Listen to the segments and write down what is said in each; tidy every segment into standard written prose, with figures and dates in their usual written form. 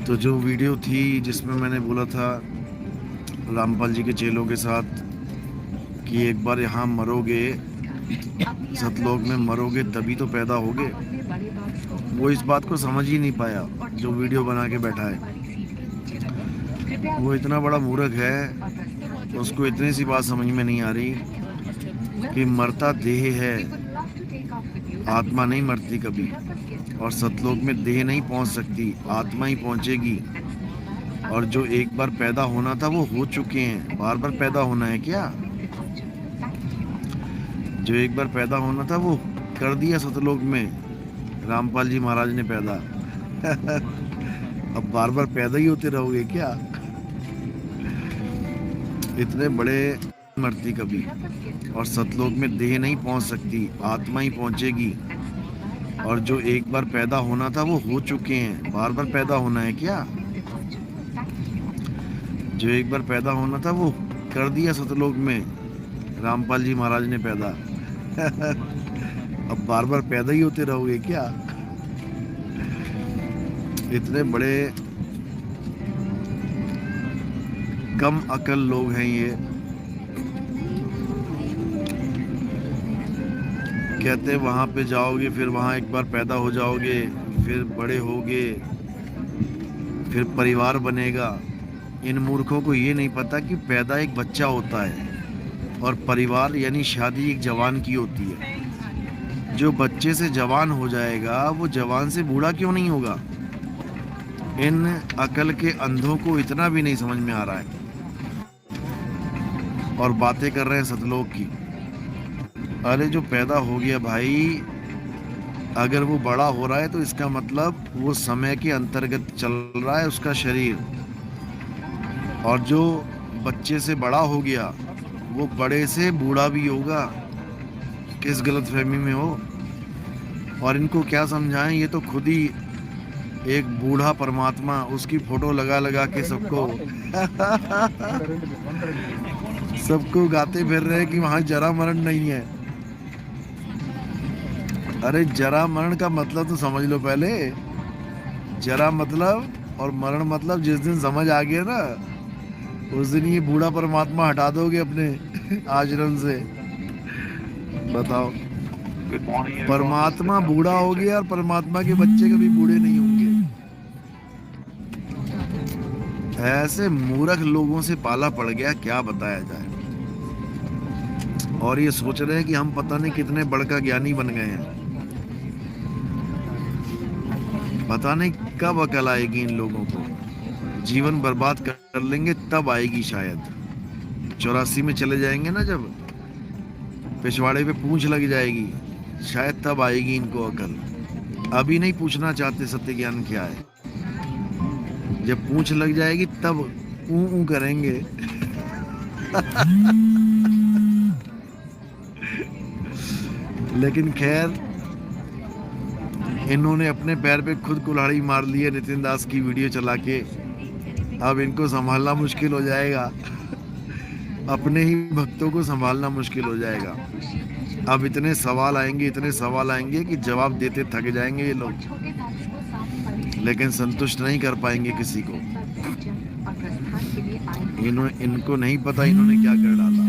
तो जो वीडियो थी जिसमें मैंने बोला था रामपाल जी के चेलों के साथ कि एक बार यहाँ मरोगे, सतलोक में मरोगे तभी तो पैदा होगे, वो इस बात को समझ ही नहीं पाया जो वीडियो बना के बैठा है। वो इतना बड़ा मूर्ख है, उसको इतनी सी बात समझ में नहीं आ रही कि मरता देह है, आत्मा नहीं मरती कभी। और सतलोक में देह नहीं पहुंच सकती, आत्मा ही पहुंचेगी। और जो एक बार पैदा होना था वो हो चुके हैं, बार बार पैदा होना है क्या? जो एक बार पैदा होना था वो कर दिया सतलोक में रामपाल जी महाराज ने पैदा। अब बार बार पैदा ही होते रहोगे क्या? इतने बड़े मरती कभी। और सतलोक में देह नहीं पहुंच सकती, आत्मा ही पहुंचेगी। और जो एक बार पैदा होना था वो हो चुके हैं, बार बार पैदा होना है क्या? जो एक बार पैदा होना था वो कर दिया सतलोक में रामपाल जी महाराज ने पैदा। अब बार बार पैदा ही होते रहोगे क्या? इतने बड़े कम अकल लोग हैं ये। कहते वहां पे जाओगे, फिर वहां एक बार पैदा हो जाओगे, फिर बड़े होगे, फिर परिवार बनेगा। इन मूर्खों को ये नहीं पता कि पैदा एक बच्चा होता है और परिवार यानी शादी एक जवान की होती है। जो बच्चे से जवान हो जाएगा वो जवान से बूढ़ा क्यों नहीं होगा? इन अकल के अंधों को इतना भी नहीं समझ में आ रहा है और बातें कर रहे हैं सतलोक की। अरे जो पैदा हो गया भाई, अगर वो बड़ा हो रहा है तो इसका मतलब वो समय के अंतर्गत चल रहा है उसका शरीर। और जो बच्चे से बड़ा हो गया वो बड़े से बूढ़ा भी होगा। किस गलतफहमी में हो? और इनको क्या समझाएं, ये तो खुद ही एक बूढ़ा परमात्मा, उसकी फोटो लगा लगा के सबको सबको गाते फिर रहे हैं कि वहां जरा मरण नहीं है। अरे जरा मरण का मतलब तो समझ लो पहले। जरा मतलब और मरण मतलब जिस दिन समझ आ गया ना, उस दिन ये बूढ़ा परमात्मा हटा दोगे अपने आश्रम से। बताओ, परमात्मा बूढ़ा हो गया और परमात्मा के बच्चे कभी बूढ़े नहीं होंगे। ऐसे मूर्ख लोगों से पाला पड़ गया, क्या बताया जाए। और ये सोच रहे हैं कि हम पता नहीं कितने बड़का ज्ञानी बन गए हैं। पता नहीं कब अकल आएगी इन लोगों को। जीवन बर्बाद कर लेंगे तब आएगी शायद। 84 में चले जाएंगे ना, जब पिछवाड़े पे पूंछ लग जाएगी, शायद तब आएगी इनको अकल। अभी नहीं पूछना चाहते सत्य ज्ञान क्या है। जब पूंछ लग जाएगी तब ऊ करेंगे। लेकिन खैर, इन्होंने अपने पैर पे खुद कुल्हाड़ी मार ली है नितिन दास की वीडियो चला के। अब इनको संभालना मुश्किल हो जाएगा, अपने ही भक्तों को संभालना मुश्किल हो जाएगा। अब इतने सवाल आएंगे, इतने सवाल आएंगे कि जवाब देते थक जाएंगे ये लोग, लेकिन संतुष्ट नहीं कर पाएंगे किसी को। इनको नहीं पता इन्होंने क्या कर डाला।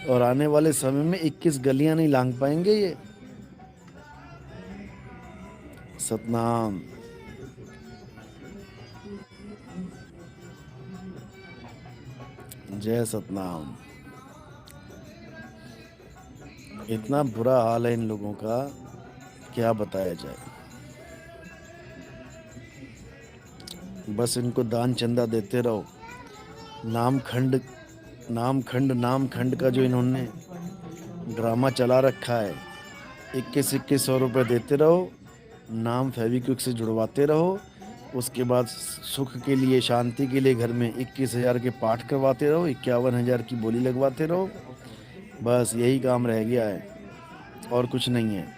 और आने वाले समय में 21 गलियां नहीं लांग पाएंगे ये। सतनाम। जय सतनाम। इतना बुरा हाल है इन लोगों का, क्या बताया जाए। बस इनको दान चंदा देते रहो। नाम खंड का जो इन्होंने ड्रामा चला रखा है, 21-2100 रुपये देते रहो, नाम फेविक्विक से जुड़वाते रहो। उसके बाद सुख के लिए, शांति के लिए घर में 21,000 के पाठ करवाते रहो, 51,000 की बोली लगवाते रहो। बस यही काम रह गया है और कुछ नहीं है।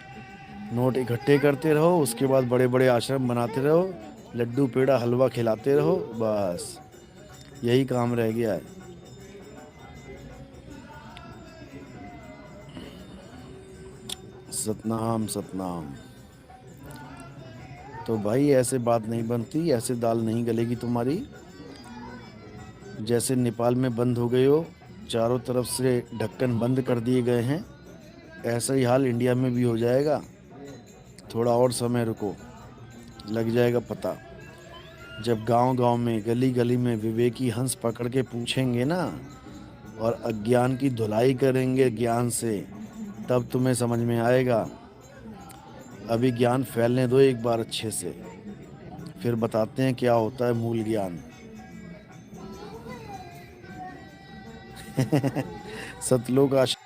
नोट इकट्ठे करते रहो, उसके बाद बड़े बड़े आश्रम बनाते रहो, लड्डू पेड़ा हलवा खिलाते रहो, बस यही काम रह गया है। सतनाम सतनाम। तो भाई ऐसे बात नहीं बनती, ऐसे दाल नहीं गलेगी तुम्हारी। जैसे नेपाल में बंद हो गए हो, चारों तरफ से ढक्कन बंद कर दिए गए हैं, ऐसा ही हाल इंडिया में भी हो जाएगा। थोड़ा और समय रुको, लग जाएगा पता। जब गांव-गांव में, गली-गली में विवेकी हंस पकड़ के पूछेंगे ना, और अज्ञान की धुलाई करेंगे ज्ञान से, तब तुम्हें समझ में आएगा। अभी ज्ञान फैलने दो एक बार अच्छे से, फिर बताते हैं क्या होता है मूल ज्ञान। सतलोक आश्रम